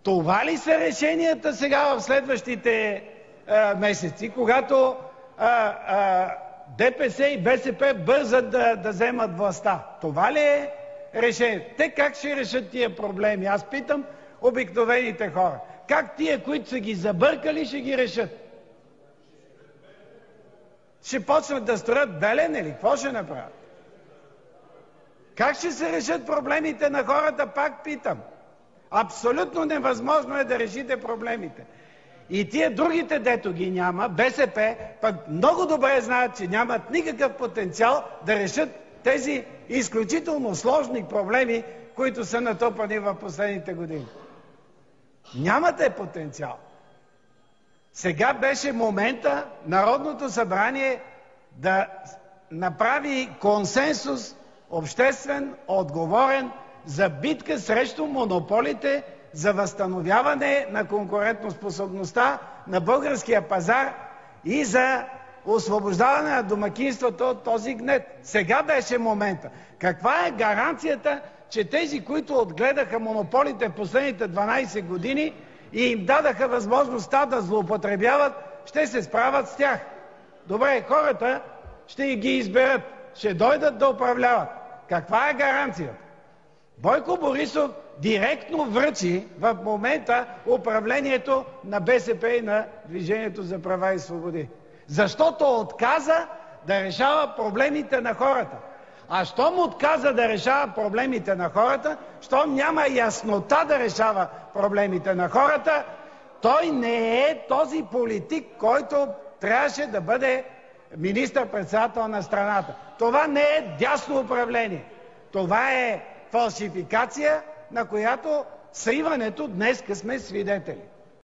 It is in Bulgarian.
Това ли са решенията сега в следващите месеци, когато ДПС и БСП бързат да вземат властта? Това ли е решението? Те как ще решат тия проблеми? Аз питам обикновените хора. Как тия, които са ги забъркали, ще ги решат? Ще почнат да строят Белене ли? Какво ще направят? Как ще се решат проблемите на хората? Пак питам. Абсолютно невъзможно е да решите проблемите. И тия другите, дето ги няма, БСП, пък много добре знаят, че нямат никакъв потенциал да решат тези изключително сложни проблеми, които са натрупани в последните години. Нямате потенциал. Сега беше момента Народното събрание да направи консенсус, обществен, отговорен, за битка срещу монополите, за възстановяване на конкурентоспособността на българския пазар и за освобождаване на домакинството от този гнет. Сега беше момента. Каква е гаранцията, че тези, които отгледаха монополите в последните 12 години и им дадаха възможността да злоупотребяват, ще се справят с тях? Добре, хората ще ги изберат, ще дойдат да управляват. Каква е гаранцията? Бойко Борисов директно връчи в момента управлението на БСП и на Движението за права и свободи. Защото отказа да решава проблемите на хората. А щом отказа да решава проблемите на хората, щом няма яснота да решава проблемите на хората, той не е този политик, който трябваше да бъде министър-председател на страната. Това не е дясно управление. Това е фалшификация, на която сриването днеска сме свидетели.